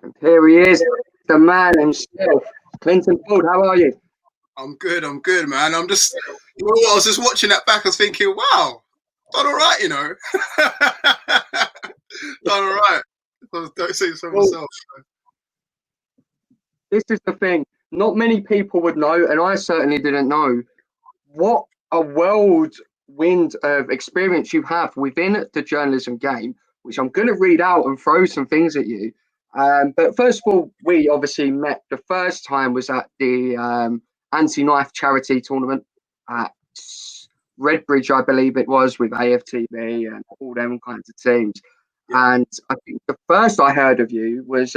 And here he is, the man himself, Clinton Forde. How are you? I'm good, man. You know what? I was just watching that back. I was thinking, wow, done all right, you know. Done all right. Don't say so Well, myself. this is the thing. Not many people would know, and I certainly didn't know what a whirlwind of experience you have within the journalism game, which I'm going to read out and throw some things at you. But first of all, we obviously met the first time was at the anti-knife charity tournament at Redbridge, I believe it was, with AFTV and all them kinds of teams. Yeah. And I think the first I heard of you was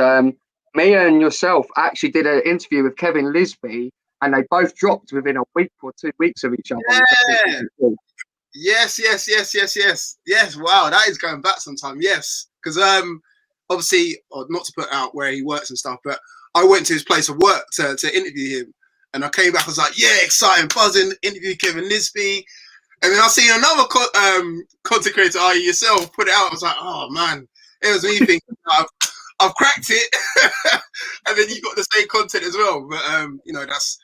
me and yourself actually did an interview with Kevin Lisby, and they both dropped within a week or 2 weeks of each other. Yeah. Yes. Wow, that is going back some time. Yes, because obviously, or not to put out where he works and stuff, but I went to his place of work to interview him, and I came back. I was like, yeah, exciting, buzzing. Interview Kevin Lisby. And then I seen another content creator, i.e. yourself, put it out. I was like, oh man, it was me thinking, I've cracked it. And then you got the same content as well. But you know, that's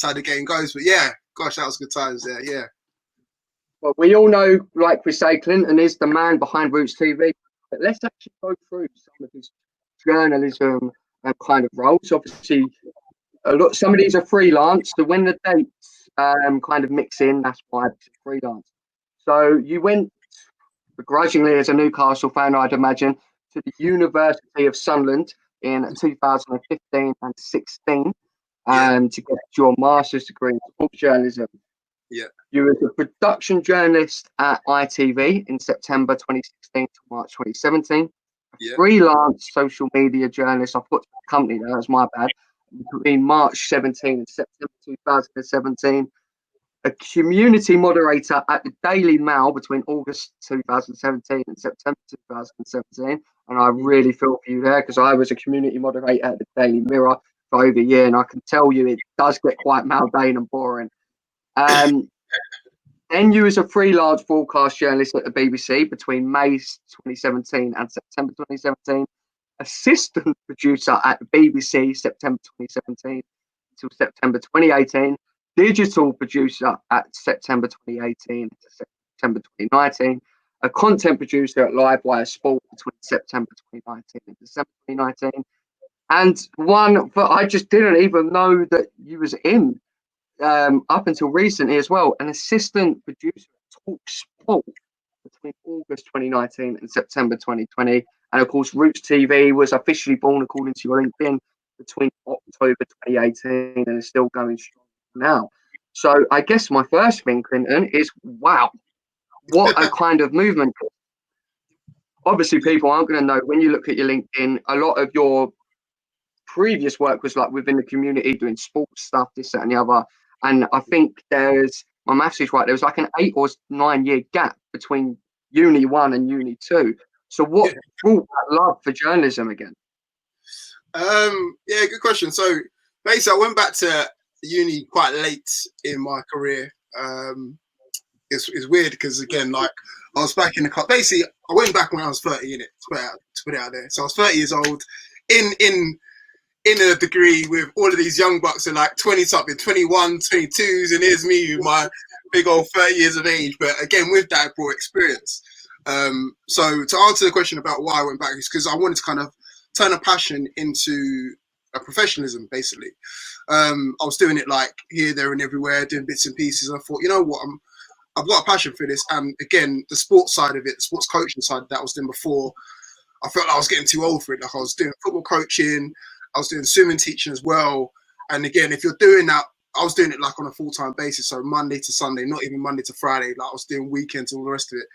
how the game goes. But yeah, gosh, that was good times there. Yeah. Well, we all know, like we say, Clinton is the man behind Rootz TV. But let's actually go through some of his journalism kind of roles. Obviously, some of these are freelance. So when the dates kind of mix in, that's why it's freelance. So you went begrudgingly as a Newcastle fan, I'd imagine, to the University of Sunderland in 2015 and 16 to get your master's degree in sports journalism. Yeah. You were a production journalist at ITV in September 2016 to March 2017. Yeah. Freelance social media journalist. I put the company there, that's my bad. Between March 17 and September 2017. A community moderator at the Daily Mail between August 2017 and September 2017. And I really feel for you there because I was a community moderator at the Daily Mirror for over a year, and I can tell you it does get quite mundane and boring. Then you was a freelance broadcast journalist at the BBC between May 2017 and September 2017. Assistant producer at the BBC September 2017 to September 2018. Digital producer at September 2018 to September 2019. A content producer at Livewire Sport between September 2019 and December 2019. And one that I just didn't even know that you was in up until recently as well, an assistant producer at Talk Sport between August 2019 and September 2020. And of course, Rootz TV was officially born, according to your LinkedIn, between October 2018 and is still going strong now. So I guess my first thing, Clinton, is wow, what a kind of movement. Obviously, people aren't going to know when you look at your LinkedIn, a lot of your previous work was like within the community doing sports stuff, this, that, and the other. And I think my maths is right, there was like an 8 or 9 year gap between Uni 1 and Uni 2. So what brought that love for journalism again? Yeah, good question. So basically, I went back to uni quite late in my career. It's weird because again, like I was back in the club. Basically, I went back when I was 30 in it to put it out there. So I was 30 years old in a degree with all of these young bucks are like 20 something, 21, 22s, and here's me with my big old 30 years of age. But again, with that, I brought experience. So to answer the question about why I went back is because I wanted to kind of turn a passion into a professionalism, basically. I was doing it like here, there, and everywhere, doing bits and pieces. And I thought, you know what, I've got a passion for this. And again, the sports side of it, the sports coaching side that I was doing before, I felt like I was getting too old for it. Like I was doing football coaching, I was doing swimming teaching as well. And again, if you're doing that, I was doing it like on a full-time basis. So Monday to Sunday, not even Monday to Friday. Like I was doing weekends and all the rest of it.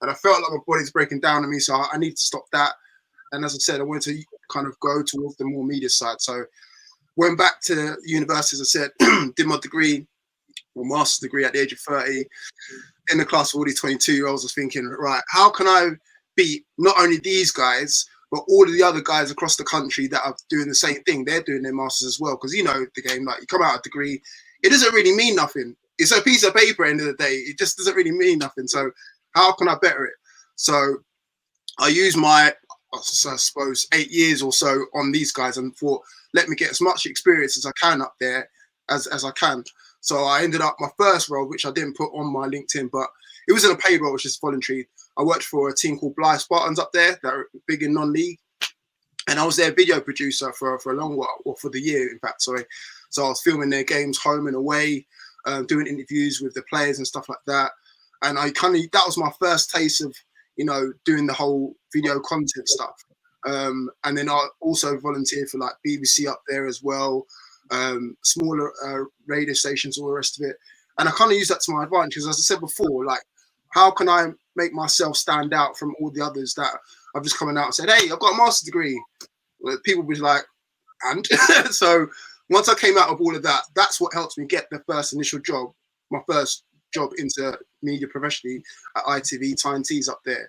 And I felt like my body's breaking down on me. So I need to stop that. And as I said, I wanted to kind of go towards the more media side. So went back to university, as I said, did my degree, or master's degree at the age of 30. In the class of all these 22-year-olds, I was thinking, right, how can I beat not only these guys, but all of the other guys across the country that are doing the same thing? They're doing their masters as well. Because you know the game, like you come out of a degree, it doesn't really mean nothing. It's a piece of paper at the end of the day. It just doesn't really mean nothing. So how can I better it? So I I suppose 8 years or so on these guys, and thought, let me get as much experience as I can up there as I can. So I ended up my first role, which I didn't put on my LinkedIn, but it wasn't a paid role, which is voluntary. I worked for a team called Blythe Spartans up there that are big in non-league. And I was their video producer for a long while, or for the year, in fact, sorry. So I was filming their games home and away, doing interviews with the players and stuff like that. And that was my first taste of, doing the whole video content stuff. And then I also volunteered for like BBC up there as well, smaller radio stations, all the rest of it. And I kind of use that to my advantage because, as I said before, like, how can I make myself stand out from all the others that I've just coming out and said, hey, I've got a master's degree? Well, people be like, and? So once I came out of all of that, that's what helped me get the first initial job, my first job into media professionally at ITV, Tyne-Tees up there.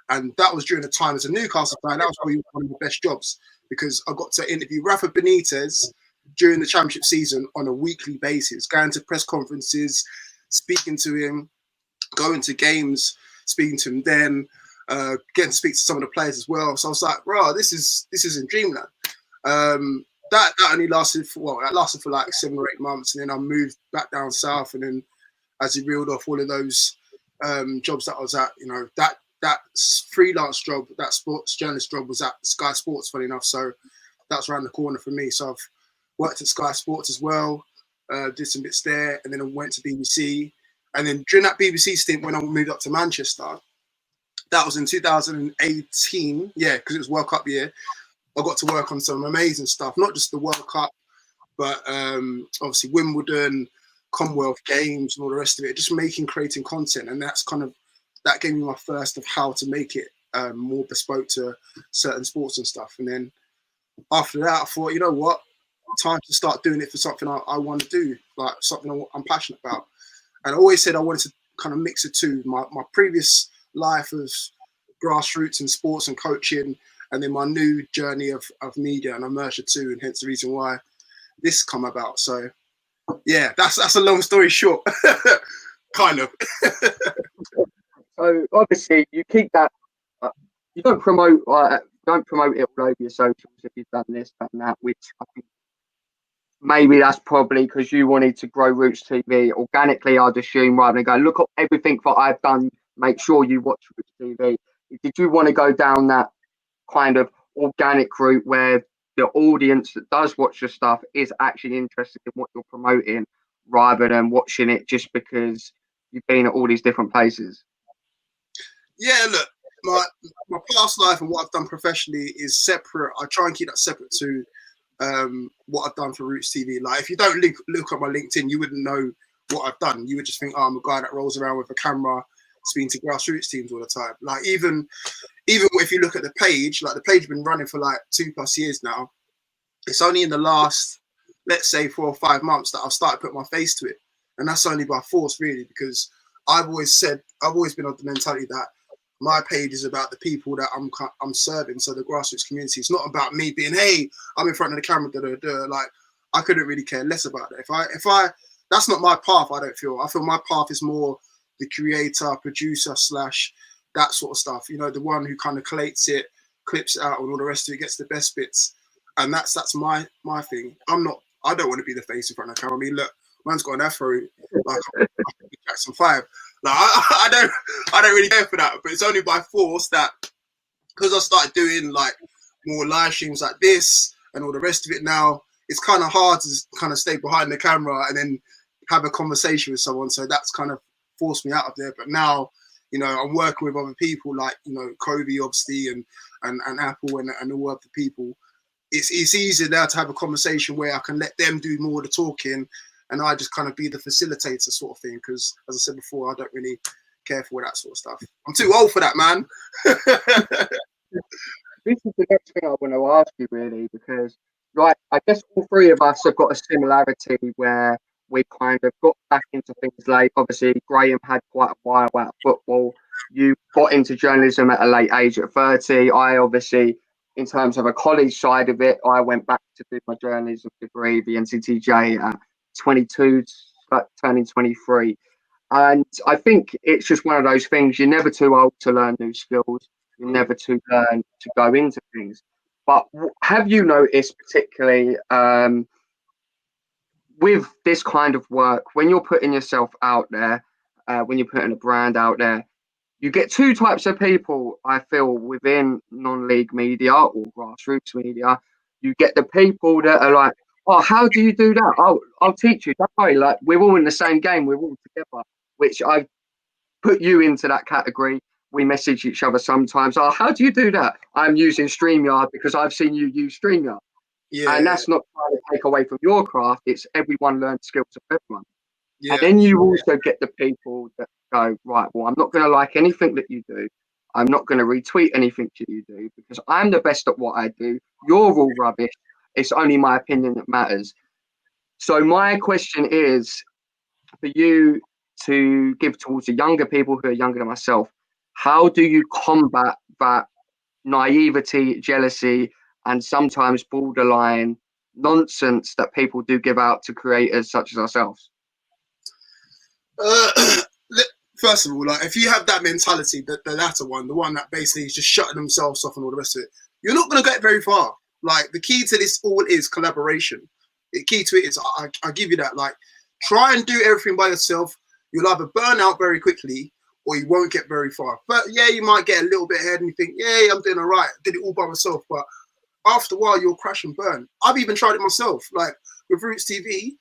And that was during the time as a Newcastle fan. That was probably one of the best jobs because I got to interview Rafa Benitez during the championship season on a weekly basis, going to press conferences, speaking to him, going to games, speaking to him then, getting to speak to some of the players as well. So I was like, bro, this is in dreamland. That only lasted for like 7 or 8 months, and then I moved back down south. And then as he reeled off all of those jobs that I was at, that freelance job, that sports journalist job was at Sky Sports, funny enough. So that's around the corner for me. So I've worked at Sky Sports as well, did some bits there, and then I went to BBC. And then during that BBC stint, when I moved up to Manchester, that was in 2018, because it was World Cup year. I got to work on some amazing stuff, not just the World Cup, but obviously Wimbledon, Commonwealth Games, and all the rest of it, just creating content. And that gave me my first of how to make it more bespoke to certain sports and stuff. And then after that, I thought, you know what, time to start doing it for something I want to do, like something I'm passionate about. And I always said I wanted to kind of mix the two. My previous life was grassroots and sports and coaching, and then my new journey of media, and I merged the two, and hence the reason why this come about. So yeah, that's a long story short, kind of. So obviously you keep that. You don't promote it all over your socials if you've done this, done that, which I think maybe that's probably because you wanted to grow Rootz TV organically, I'd assume, rather than go, look at everything that I've done, make sure you watch Rootz TV. Did you want to go down that kind of organic route where the audience that does watch your stuff is actually interested in what you're promoting rather than watching it just because you've been at all these different places? Yeah, look, my past life and what I've done professionally is separate. I try and keep that separate to what I've done for Rootz TV. Like, if you don't look at my LinkedIn, you wouldn't know what I've done. You would just think, oh, I'm a guy that rolls around with a camera, speaking to grassroots teams all the time. Like, even if you look at the page, like, the page has been running for like 2+ years now. It's only in the last, let's say, 4 or 5 months that I've started putting my face to it. And that's only by force, really, because I've always been of the mentality that my page is about the people that I'm serving, so the grassroots community. It's not about me being, hey, I'm in front of the camera, Like, I couldn't really care less about it. If I, that's not my path. I feel my path is more the creator, producer / that sort of stuff. The one who kind of collates it, clips it out, and all the rest of it, gets the best bits. And that's my thing. I don't want to be the face in front of the camera. I mean, look, man's got an afro, like Jackson 5. Like, I don't really care for that, but it's only by force that, because I started doing like more live streams like this and all the rest of it now, it's kind of hard to kind of stay behind the camera and then have a conversation with someone. So that's kind of forced me out of there. But now, I'm working with other people like, Kobe, obviously, and Apple and all other people. It's easier now to have a conversation where I can let them do more of the talking, and I just kind of be the facilitator sort of thing. Because, as I said before, I don't really care for that sort of stuff. I'm too old for that, man. This is the next thing I want to ask you, really, because, right, I guess all three of us have got a similarity where we kind of got back into things late. Obviously, Graham had quite a while out football. You got into journalism at a late age at 30. I obviously, in terms of a college side of it, I went back to do my journalism degree, the NCTJ, at 22, turning 23. And I think it's just one of those things. You're never too old to learn new skills. You're never too learn to go into things. But have you noticed, particularly with this kind of work, when you're putting yourself out there, when you're putting a brand out there, you get two types of people, I feel, within non-league media or grassroots media. You get the people that are like, oh, how do you do that? I'll teach you. Don't worry, like we're all in the same game, we're all together, which I put you into that category. We message each other sometimes. Oh, how do you do that? I'm using StreamYard because I've seen you use StreamYard. And Yeah, that's not trying to take away from your craft. It's everyone learns skills of everyone. And yeah, then you also get the people that go, right, well, I'm not going to like anything that you do. I'm not going to retweet anything that you do because I'm the best at what I do. You're all rubbish. It's only my opinion that matters. So my question is for you to give towards the younger people who are younger than myself, how do you combat that naivety, jealousy, and sometimes borderline nonsense that people do give out to creators such as ourselves? uh, first of all, like if you have that mentality, the latter one, the one that basically is just shutting themselves off and all the rest of it, you're not going to get very far. Like the key to this all is collaboration. The key to it is I give you that. Like try and do everything by yourself. You'll either burn out very quickly or you won't get very far. But yeah, you might get a little bit ahead and you think, yeah, I'm doing all right. I did it all by myself. But after a while, you'll crash and burn. I've even tried it myself. Like with Rootz TV,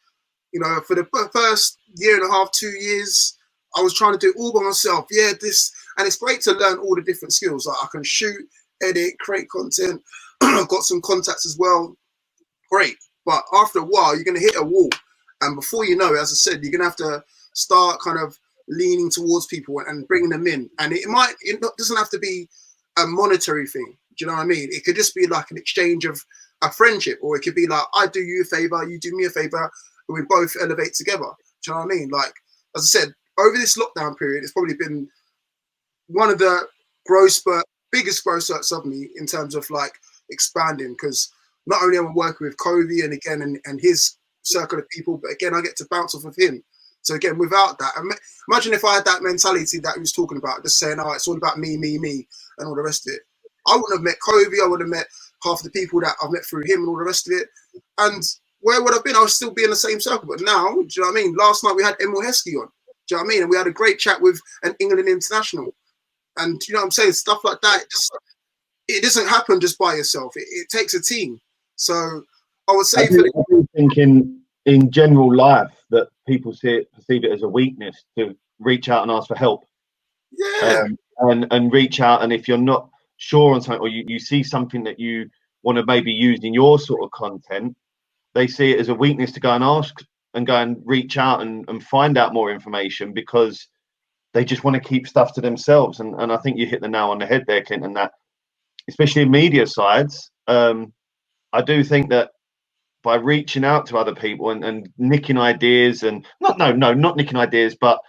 you know, for the first year and a half, 2 years, I was trying to do it all by myself. Yeah, and it's great to learn all the different skills. Like I can shoot, edit, create content. I've got some contacts as well. Great. But after a while, you're going to hit a wall. And before you know it, as I said, you're going to have to start kind of leaning towards people and bringing them in. And it doesn't have to be a monetary thing. Do you know what I mean? It could just be like an exchange of a friendship, or it could be like, I do you a favor, you do me a favor, and we both elevate together. Do you know what I mean? Like, as I said, over this lockdown period, it's probably been one of the biggest growth spurts of me in terms of like expanding, because not only am I working with Covey and his circle of people, but again, I get to bounce off of him. So again, without that, imagine if I had that mentality that he was talking about, just saying, oh, it's all about me, and all the rest of it. I wouldn't have met Covey. I would have met half of the people that I've met through him and all the rest of it. And where would I have been? I would still be in the same circle. But now, do you know what I mean? Last night we had Emil Heskey on. Do you know what I mean? And we had a great chat with an England international. And you know what I'm saying? Stuff like that. It doesn't happen just by yourself. It takes a team. So I would say I do think in general life that people perceive it as a weakness to reach out and ask for help. Yeah. And reach out, and if you're not sure on something, or you see something that you want to maybe use in your sort of content, they see it as a weakness to go and ask and go and reach out and find out more information, because they just want to keep stuff to themselves. And I think you hit the nail on the head there, Clinton, that especially in media sides, I do think that by reaching out to other people and nicking ideas, and not nicking ideas, but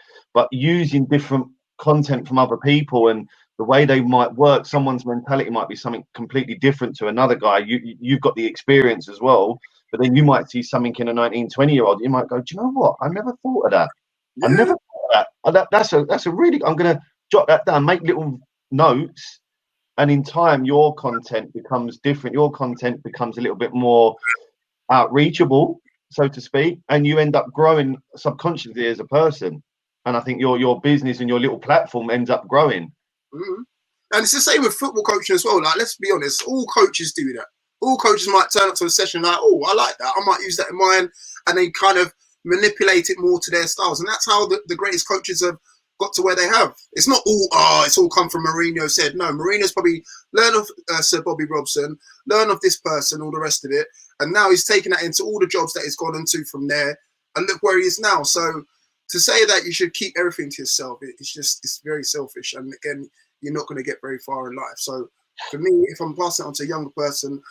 using different content from other people and the way they might work. Someone's mentality might be something completely different to another guy. You've got the experience as well, but then you might see something in a 19, 20-year-old. You might go, do you know what? I never thought of that. Yeah. I never thought of that. That's a really. I'm gonna jot that down, make little notes, and in time, your content becomes different. Your content becomes a little bit more outreachable, so to speak, and you end up growing subconsciously as a person. And I think your business and your little platform ends up growing. Mm-hmm. And it's the same with football coaching as well. Like, let's be honest, all coaches do that. All coaches might turn up to a session like, oh, I like that. I might use that in mine, and they kind of manipulate it more to their styles. And that's how the greatest coaches have got to where they have. It's not all, it's all come from Mourinho said. No, Mourinho's probably learned of Sir Bobby Robson, learn of this person, all the rest of it. And now he's taken that into all the jobs that he's gone into from there. And look where he is now. So to say that you should keep everything to yourself, it's very selfish. And again, you're not going to get very far in life. So for me, if I'm passing it on to a younger person,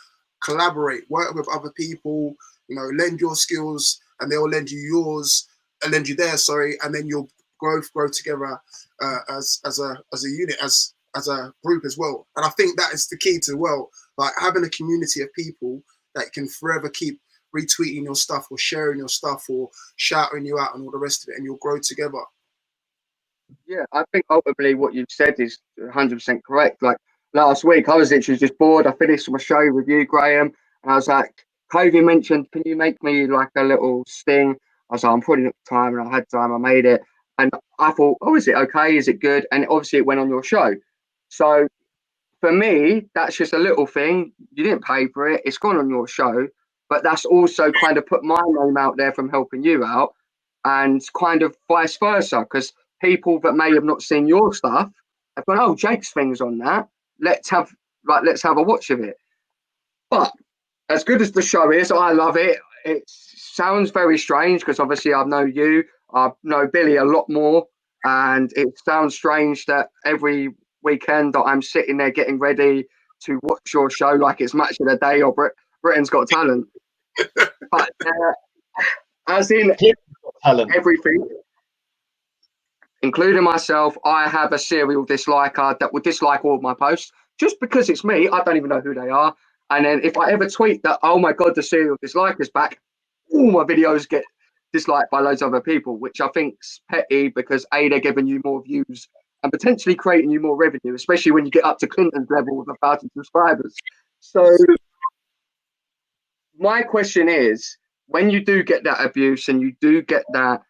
collaborate, work with other people, you know, lend your skills and they'll lend you yours, and lend you theirs, sorry, and then you'll grow together as a unit, as a group as well. And I think that is the key to, well, like having a community of people that can forever keep retweeting your stuff or sharing your stuff or shouting you out and all the rest of it, and you'll grow together. Yeah, I think ultimately what you've said is 100% correct. Like last week. I was literally just bored. I finished my show with you, Graham, and I was like, Covey mentioned, can you make me like a little sting? I was like, I'm putting up time, and I had time. I made it, and I thought, oh, is it okay? Is it good? And obviously, it went on your show. So for me, that's just a little thing. You didn't pay for it. It's gone on your show, but that's also kind of put my name out there from helping you out, and kind of vice versa, because people that may have not seen your stuff have gone, oh, Jake's thing's on that. Let's have a watch of it. But as good as the show is, I love it. It sounds very strange because obviously I know you, I know Billy a lot more, and it sounds strange that every weekend that I'm sitting there getting ready to watch your show like it's Match of the Day or Britain's Got Talent. But as in Talent. everything, including myself, I have a serial disliker that will dislike all of my posts just because it's me. I don't even know who they are. And then if I ever tweet that, oh my God, the serial disliker's back, all my videos get disliked by loads of other people, which I think's petty because A, they're giving you more views and potentially creating you more revenue, especially when you get up to Clinton's level with 1,000 subscribers. So my question is, when you do get that abuse and you do get that,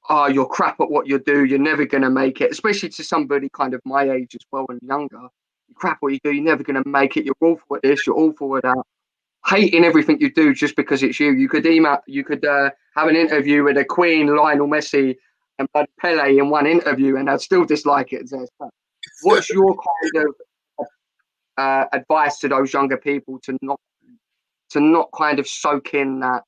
oh, you're crap at what you do, you're never going to make it, especially to somebody kind of my age as well and younger, you crap what you do, you're never going to make it, you're awful at this, you're awful at that, hating everything you do just because it's you. You could have an interview with a Queen, Lionel Messi, and Pele in one interview, and I'd still dislike it. What's your kind of advice to those younger people to not kind of soak in that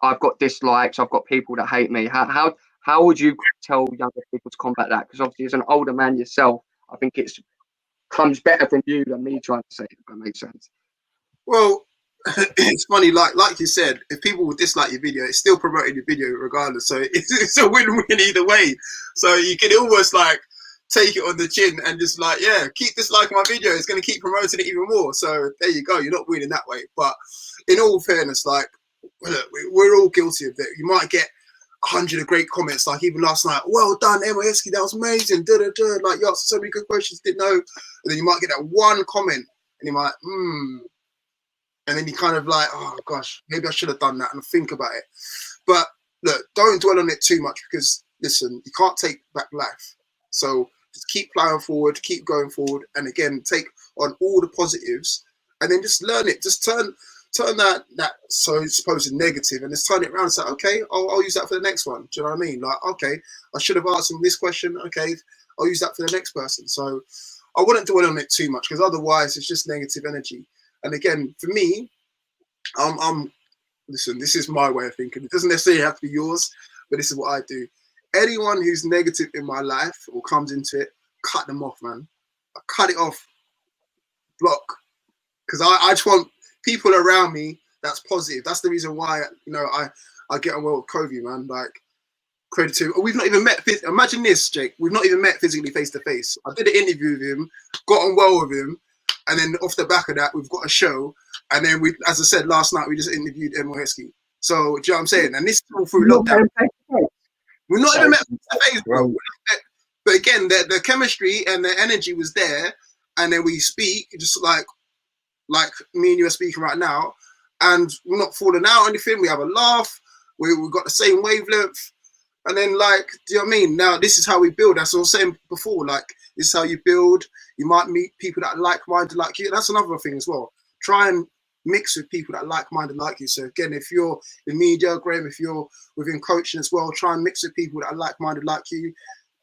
I've got dislikes, I've got people that hate me? How would you tell younger people to combat that? Because obviously, as an older man yourself, I think it comes better from you than me trying to say it, if that makes sense. Well, it's funny, like you said, if people would dislike your video, it's still promoting your video regardless. So it's a win-win either way. So you can almost like take it on the chin and just like, yeah, keep disliking my video. It's going to keep promoting it even more. So there you go. You're not winning that way. But in all fairness, like, look, we're all guilty of it. You might get 100 of great comments, like even last night, well done, Emoeski, that was amazing, like you asked so many good questions, didn't know. And then you might get that one comment and you might, and then you kind of like, oh gosh, maybe I should have done that, and think about it. But look, don't dwell on it too much, because listen, you can't take back life. So just keep plowing forward, keep going forward, and again, take on all the positives, and then just learn it. Just turn that so supposed negative, and just turn it around and say, okay, I'll use that for the next one. Do you know what I mean? Like, okay, I should have asked him this question. Okay, I'll use that for the next person. So I wouldn't dwell on it too much, because otherwise it's just negative energy. And again, for me, listen, this is my way of thinking. It doesn't necessarily have to be yours, but this is what I do. Anyone who's negative in my life or comes into it, cut them off, man. I cut it off, block. Because I just want people around me that's positive. That's the reason why, I get on well with Covey, man. Like, credit to him. We've not even met. Imagine this, Jake. We've not even met physically face to face. I did an interview with him, got on well with him, and then off the back of that, we've got a show. And then as I said last night, we just interviewed Emoeski. So, do you know what I'm saying? And this is all through lockdown. We're not even met face to face, bro. But again, the chemistry and the energy was there. And then we speak, just like me and you are speaking right now. And we're not falling out or anything. We have a laugh. We've got the same wavelength. And then, like, do you know what I mean? Now, this is how we build. That's what I was saying before. Like, this is how you build. You might meet people that are like-minded like you. That's another thing as well. Try and mix with people that are like-minded like you. So, again, if you're in media, Graham, if you're within coaching as well, try and mix with people that are like-minded like you,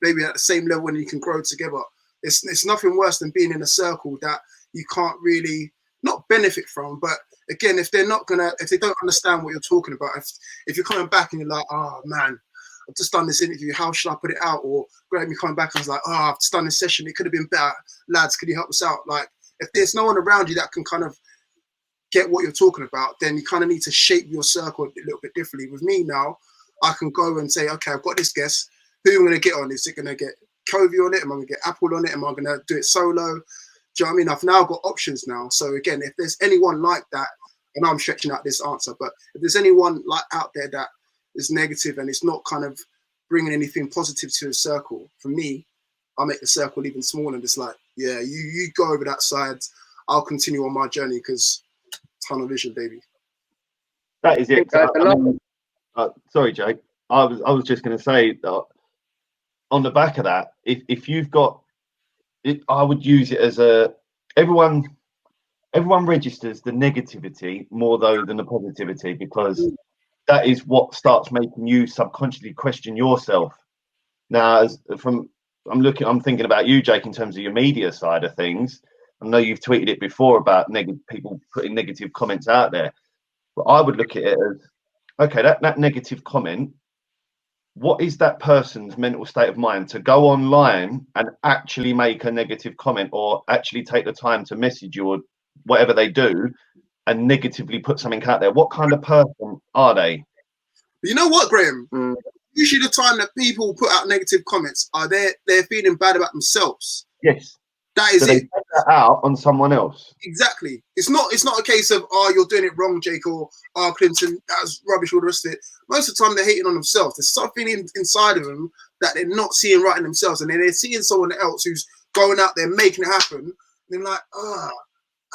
maybe at the same level, and you can grow together. It's nothing worse than being in a circle that you can't really not benefit from. But, again, if they don't understand what you're talking about, if you're coming back and you're like, oh, man, I've just done this interview, how should I put it out? Or Graham, you coming back and I was like, oh, I've just done this session, it could have been better. Lads, could you help us out? Like, if there's no one around you that can kind of get what you're talking about, then you kind of need to shape your circle a little bit differently. With me now, I can go and say, okay, I've got this guest. Who am I going to get on? Is it going to get Covey on it? Am I going to get Apple on it? Am I going to do it solo? Do you know what I mean? I've now got options now. So again, if there's anyone like that, and I'm stretching out this answer, but if there's anyone like out there that is negative and it's not kind of bringing anything positive to the circle, for me, I'll make the circle even smaller and just like, Yeah, you go over that side. I'll continue on my journey because tunnel vision, baby. That is it. The Sorry, Jake. I was just going to say that on the back of that, if you've got it, I would use it as everyone registers the negativity more though than the positivity, because that is what starts making you subconsciously question yourself. Now, I'm thinking about you, Jake, in terms of your media side of things. I know you've tweeted it before about people putting negative comments out there, but I would look at it as, okay, that negative comment, what is that person's mental state of mind to go online and actually make a negative comment, or actually take the time to message you, or whatever they do, and negatively put something out there? What kind of person are they? You know what, Graham? Usually the time that people put out negative comments are they're feeling bad about themselves. Yes. That is so they it. take that out on someone else. Exactly. It's not a case of, oh, you're doing it wrong, Jake, or oh, Clinton, that's rubbish, all the rest of it. Most of the time they're hating on themselves. There's something inside of them that they're not seeing right in themselves, and then they're seeing someone else who's going out there making it happen. And they're like, how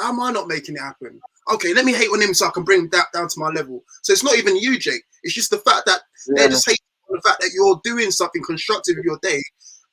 am I not making it happen? Okay, let me hate on him so I can bring that down to my level. So it's not even you, Jake. It's just the fact that they're just hating on the fact that you're doing something constructive with your day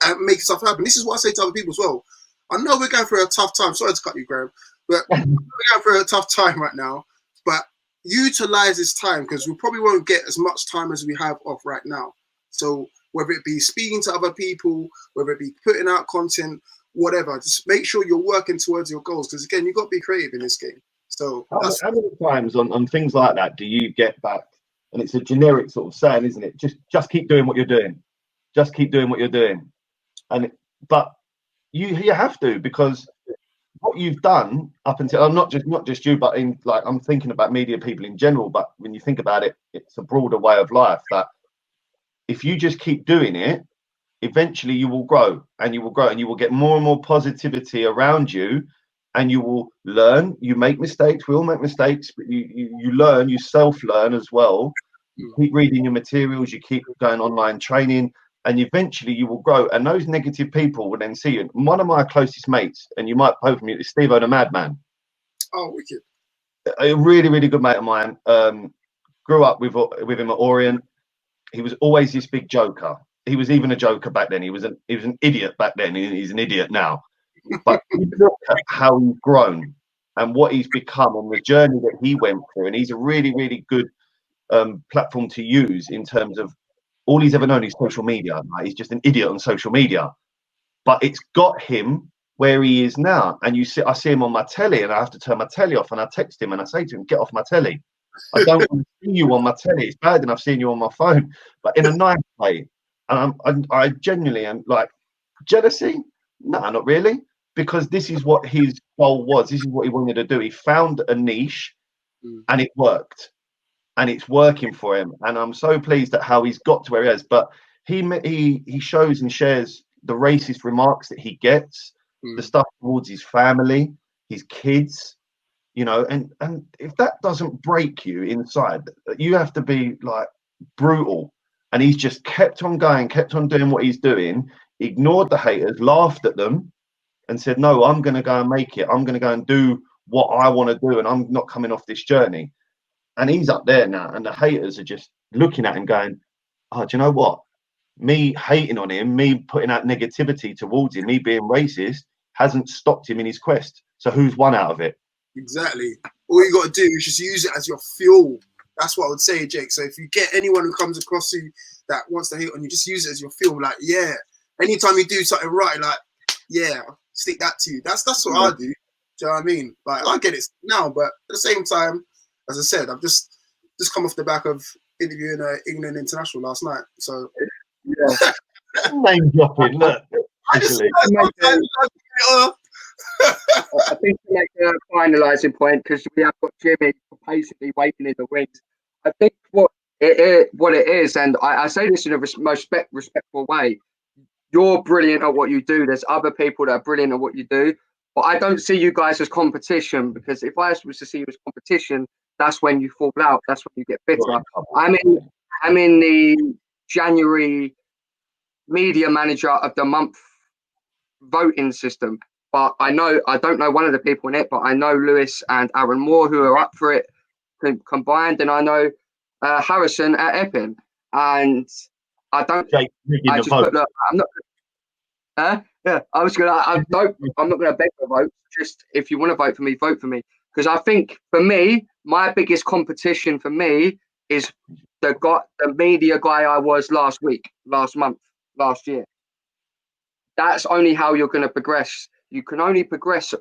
and making stuff happen. This is what I say to other people as well. I know we're going through a tough time. Sorry to cut you, Graham, but we're going through a tough time right now. But utilize this time, because we probably won't get as much time as we have off right now. So whether it be speaking to other people, whether it be putting out content, whatever, just make sure you're working towards your goals. Because again, you've got to be creative in this game. So how many times on things like that do you get back? And it's a generic sort of saying, isn't it? Just keep doing what you're doing. Just keep doing what you're doing. But you have to, because what you've done up until, not just you, but in, like, I'm thinking about media people in general, but when you think about it, it's a broader way of life, that if you just keep doing it, eventually you will grow, and you will get more and more positivity around you, and you will learn. You make mistakes, we all make mistakes, but you learn, you self-learn as well. You keep reading your materials, you keep going online training, and eventually you will grow. And those negative people will then see you. One of my closest mates, and you might poke me, is Steve-O the Madman. Oh, wicked. A really, really good mate of mine. Grew up with him at Orient. He was always this big joker. He was even a joker back then. He was an idiot back then. He's an idiot now. But look at how he's grown and what he's become on the journey that he went through. And he's a really, really good platform to use in terms of, all he's ever known is social media. Like, he's just an idiot on social media, but it's got him where he is now. And I see him on my telly, and I have to turn my telly off, and I text him and I say to him, get off my telly. I don't want to see you on my telly. It's bad enough seeing you on my phone, but in a nice way. And I genuinely am like, jealousy? No, not really, because this is what his goal was. This is what he wanted to do. He found a niche and it worked. And it's working for him, and I'm so pleased at how he's got to where he is. But he shows and shares the racist remarks that he gets, the stuff towards his family, his kids, and if that doesn't break you inside, you have to be like brutal. And he's just kept on going, kept on doing what he's doing, ignored the haters, laughed at them, and said, no, I'm going to go and make it. I'm going to go and do what I want to do, and I'm not coming off this journey. And he's up there now, and the haters are just looking at him going, oh, do you know what? Me hating on him, me putting out negativity towards him, me being racist, hasn't stopped him in his quest. So who's won out of it? Exactly. All you got to do is just use it as your fuel. That's what I would say, Jake. So if you get anyone who comes across you that wants to hate on you, just use it as your fuel. Like, yeah, anytime you do something right, like, yeah, stick that to you. That's what I do. Do you know what I mean? Like, I get it now, but at the same time, as I said, I've just come off the back of interviewing England international last night. So Yeah. Name dropping, look. I think to make a finalising point, because we have got Jimmy basically waiting in the wings. I think what it is, and I say this in a most respectful way. You're brilliant at what you do. There's other people that are brilliant at what you do. But I don't see you guys as competition, because if I was to see you as competition, that's when you fall out. That's when you get bitter. I'm in the January media manager of the month voting system. but I don't know one of the people in it, but I know Lewis and Aaron Moore who are up for it combined, and I know Harrison at Epping, and I don't. Jake, rigging I the just vote. put look. I'm not. Yeah, I was gonna. I don't. I'm not gonna beg for votes. Just if you want to vote for me, vote for me. Because I think for me, my biggest competition for me is the media guy I was last week, last month, last year. That's only how you're going to progress. You can only progress,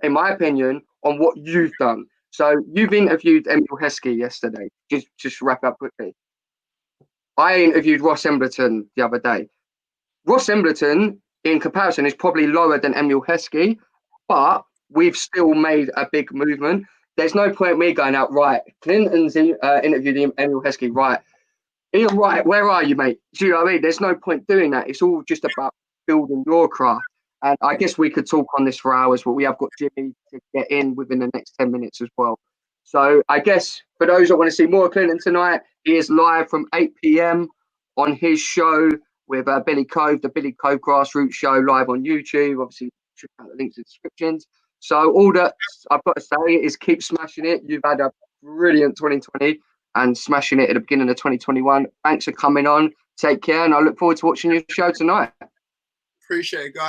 in my opinion, on what you've done. So you've interviewed Emil Heskey yesterday. Just wrap up quickly. I interviewed Ross Embleton the other day. Ross Embleton, in comparison, is probably lower than Emil Heskey, but we've still made a big movement. There's no point me going out, right, Clinton's interviewed Emil Heskey, right, Ian Wright, where are you, mate? Do you know what I mean? There's no point doing that. It's all just about building your craft. And I guess we could talk on this for hours, but we have got Jimmy to get in within the next 10 minutes as well. So I guess for those that want to see more of Clinton tonight, he is live from 8 p.m. on his show with Billy Cove, the Billy Cove Grassroots Show, live on YouTube. Obviously, check out the links in the descriptions. So all that I've got to say is keep smashing it. You've had a brilliant 2020 and smashing it at the beginning of 2021. Thanks for coming on. Take care, and I look forward to watching your show tonight. Appreciate it, guys.